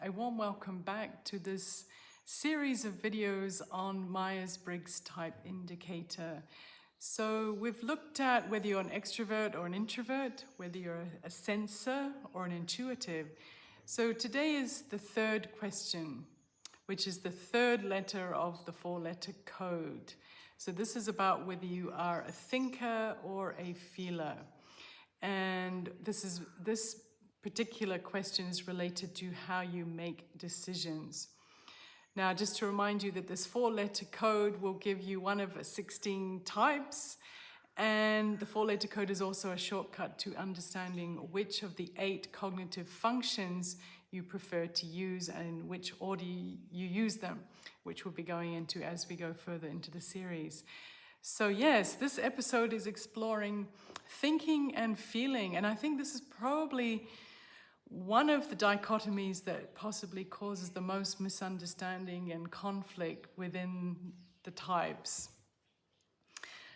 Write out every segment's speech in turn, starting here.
A warm welcome back to this series of videos on Myers-Briggs Type Indicator. So we've looked at whether you're an extrovert or an introvert, whether you're a sensor or an intuitive. So today is the third question, which is the third letter of the four-letter code. So this is about whether you are a thinker or a feeler. And this particular question is related to how you make decisions. Now, just to remind you that this four-letter code will give you one of 16 types, and the four-letter code is also a shortcut to understanding which of the 8 cognitive functions you prefer to use and in which order you use them, which we'll be going into as we go further into the series. So yes, this episode is exploring thinking and feeling, and I think this is probably one of the dichotomies that possibly causes the most misunderstanding and conflict within the types.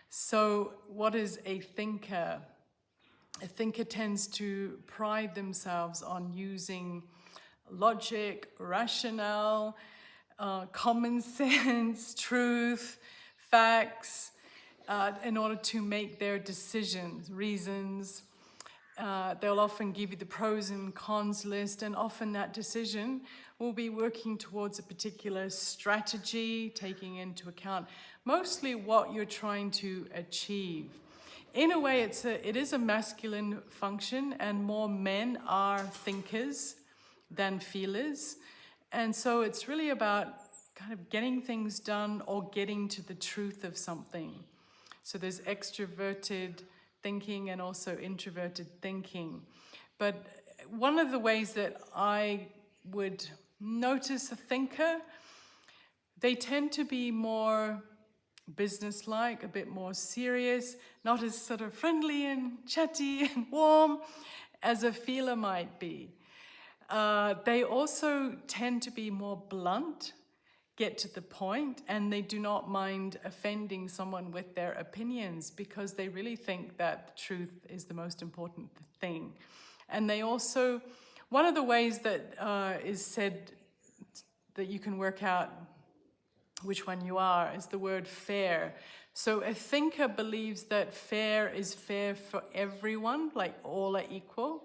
So what is a thinker? A thinker tends to pride themselves on using logic, rationale, common sense, truth, facts, in order to make their decisions, reasons. They'll often give you the pros and cons list, and often that decision will be working towards a particular strategy, taking into account mostly what you're trying to achieve. In a way, it is a masculine function, and more men are thinkers than feelers. And so it's really about kind of getting things done or getting to the truth of something. So there's extroverted thinking and also introverted thinking. But one of the ways that I would notice a thinker, they tend to be more businesslike, a bit more serious, not as sort of friendly and chatty and warm as a feeler might be. They also tend to be more blunt, get to the point, and they do not mind offending someone with their opinions because they really think that the truth is the most important thing. And they also, one of the ways that is said that you can work out which one you are is the word fair. So a thinker believes that fair is fair for everyone, like all are equal.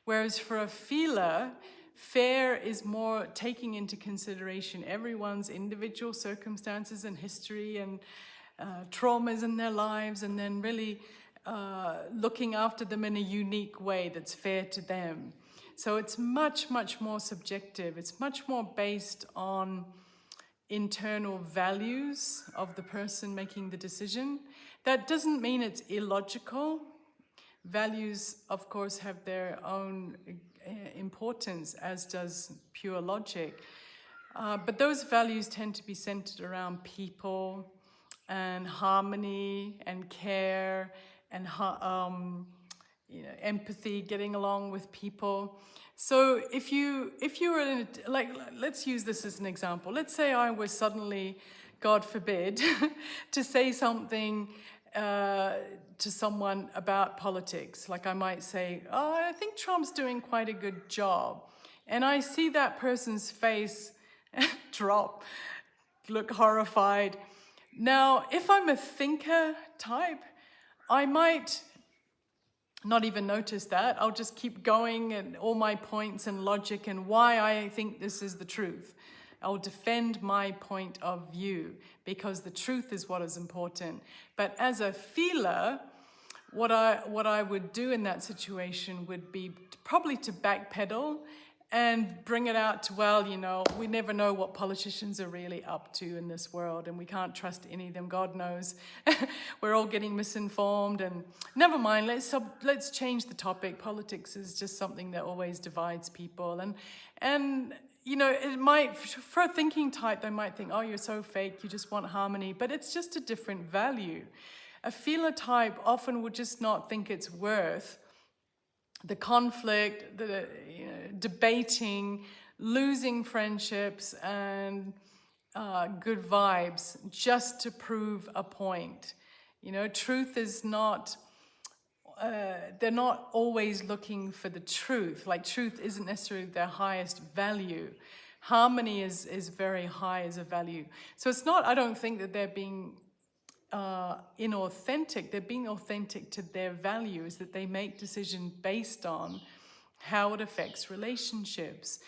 Whereas for a feeler, fair is more taking into consideration everyone's individual circumstances and history and traumas in their lives, and then really looking after them in a unique way that's fair to them. So it's much, much more subjective. It's much more based on internal values of the person making the decision. That doesn't mean it's illogical. Values, of course, have their own importance, as does pure logic. But those values tend to be centered around people and harmony and care and empathy, getting along with people. So if you were in let's use this as an example. Let's say I was suddenly, God forbid, to say something to someone about politics. Like I might say, oh, I think Trump's doing quite a good job. And I see that person's face drop, look horrified. Now, if I'm a thinker type, I might not even notice that. I'll just keep going and all my points and logic and why I think this is the truth. I'll defend my point of view because the truth is what is important. But as a feeler, what I would do in that situation would be probably to backpedal and bring it out to, well, we never know what politicians are really up to in this world, and we can't trust any of them. God knows we're all getting misinformed, and never mind. Let's change the topic. Politics is just something that always divides people, and it might, for a thinking type, they might think, oh, you're so fake, you just want harmony, but it's just a different value. A feeler type often would just not think it's worth the conflict, the debating, losing friendships and good vibes just to prove a point. Truth is not they're not always looking for the truth. Like, truth isn't necessarily their highest value. Harmony is very high as a value. So it's not, I don't think that they're being inauthentic. They're being authentic to their values, that they make decisions based on how it affects relationships.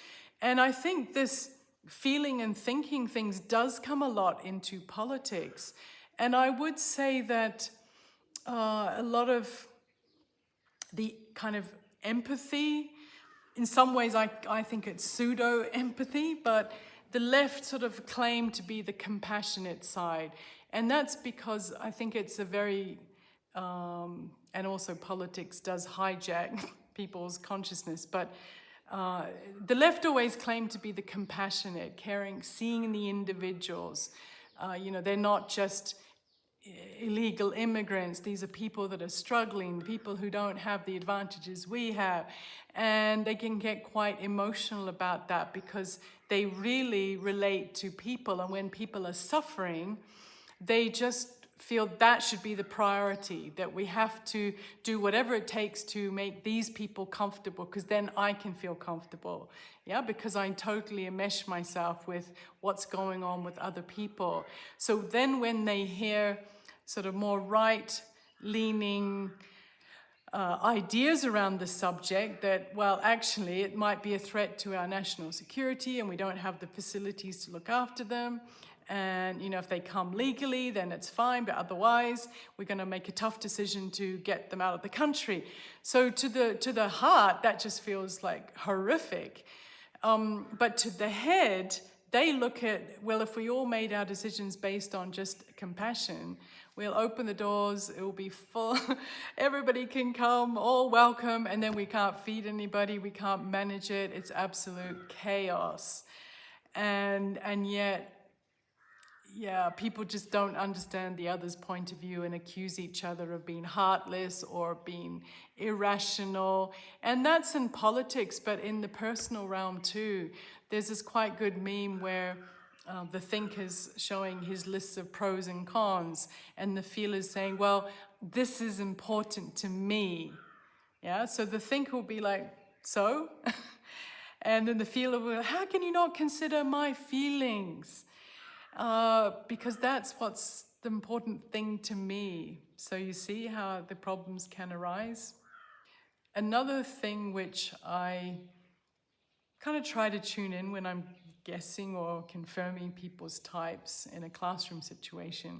And I think this feeling and thinking things does come a lot into politics. And I would say that a lot of the kind of empathy, in some ways I think it's pseudo-empathy, but the left sort of claim to be the compassionate side. And that's because I think it's a very, and also politics does hijack people's consciousness, but the left always claim to be the compassionate, caring, seeing the individuals. They're not just illegal immigrants. These are people that are struggling, people who don't have the advantages we have. And they can get quite emotional about that because they really relate to people. And when people are suffering, they just feel that should be the priority, that we have to do whatever it takes to make these people comfortable, because then I can feel comfortable. Yeah, because I totally enmesh myself with what's going on with other people. So then when they hear sort of more right-leaning ideas around the subject, that, well, actually, it might be a threat to our national security and we don't have the facilities to look after them. And, if they come legally, then it's fine. But otherwise, we're going to make a tough decision to get them out of the country. So to the heart, that just feels like horrific. But to the head, they look at, well, if we all made our decisions based on just compassion, we'll open the doors, it will be full, everybody can come, all welcome, and then we can't feed anybody, we can't manage it, it's absolute chaos. And yet, yeah, people just don't understand the other's point of view and accuse each other of being heartless or being irrational. And that's in politics, but in the personal realm too. There's this quite good meme where the thinker's showing his lists of pros and cons, and the feeler's saying, well, this is important to me. Yeah, so the thinker will be like, so? And then the feeler will, how can you not consider my feelings? Because that's what's the important thing to me. So you see how the problems can arise. Another thing which I kind of try to tune in when I'm guessing or confirming people's types in a classroom situation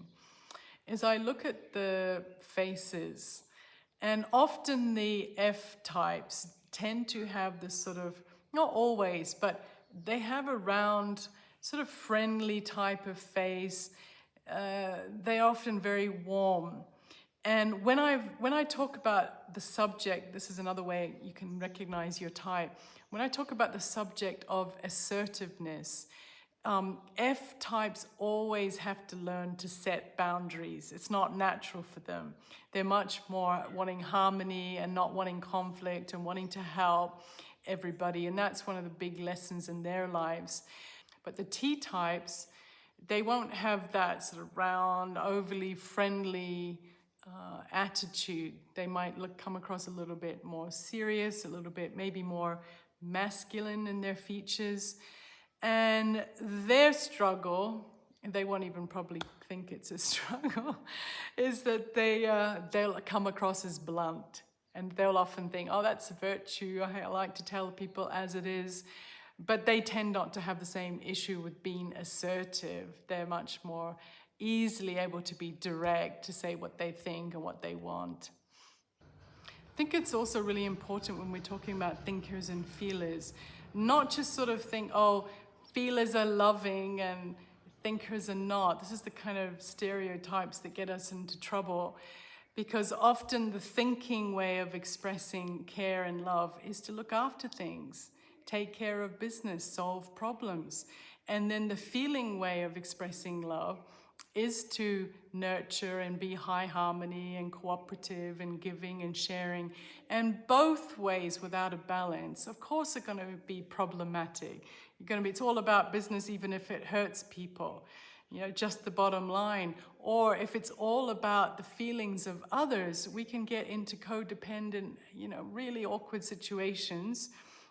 is I look at the faces, and often the F types tend to have this sort of, not always, but they have a round, sort of friendly type of face. They're often very warm. And when I talk about the subject, this is another way you can recognize your type. When I talk about the subject of assertiveness, F types always have to learn to set boundaries. It's not natural for them. They're much more wanting harmony and not wanting conflict and wanting to help everybody. And that's one of the big lessons in their lives. But the T types, they won't have that sort of round, overly friendly attitude. They might come across a little bit more serious, a little bit maybe more masculine in their features. And their struggle, and they won't even probably think it's a struggle, is that they'll come across as blunt. And they'll often think, oh, that's a virtue. I like to tell people as it is. But they tend not to have the same issue with being assertive. They're much more easily able to be direct, to say what they think and what they want. I think it's also really important when we're talking about thinkers and feelers, not just sort of think, oh, feelers are loving and thinkers are not. This is the kind of stereotypes that get us into trouble, because often the thinking way of expressing care and love is to look after things, take care of business, solve problems. And then the feeling way of expressing love is to nurture and be high harmony and cooperative and giving and sharing. And both ways without a balance, of course, are going to be problematic. It's all about business, even if it hurts people. just the bottom line. Or if it's all about the feelings of others, we can get into codependent, really awkward situations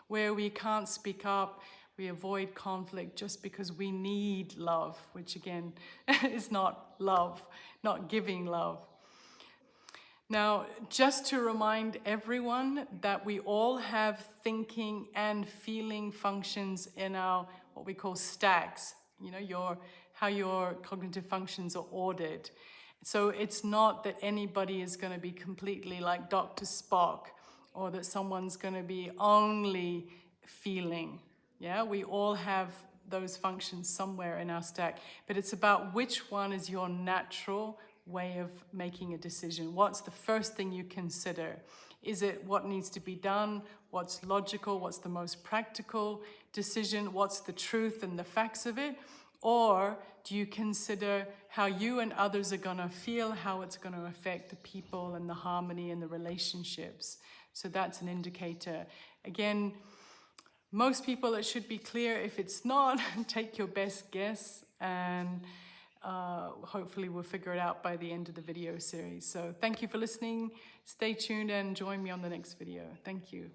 where we can't speak up, we avoid conflict just because we need love, which again is not love, not giving love. Now, just to remind everyone that we all have thinking and feeling functions in our, what we call stacks, how your cognitive functions are ordered. So it's not that anybody is going to be completely like Dr. Spock, or that someone's going to be only feeling. Yeah, we all have those functions somewhere in our stack, but it's about which one is your natural way of making a decision. What's the first thing you consider? Is it what needs to be done? What's logical? What's the most practical decision? What's the truth and the facts of it? Or do you consider how you and others are going to feel, how it's going to affect the people and the harmony and the relationships? So that's an indicator. Again, most people, it should be clear. If it's not, take your best guess, and hopefully we'll figure it out by the end of the video series. So thank you for listening. Stay tuned and join me on the next video. Thank you.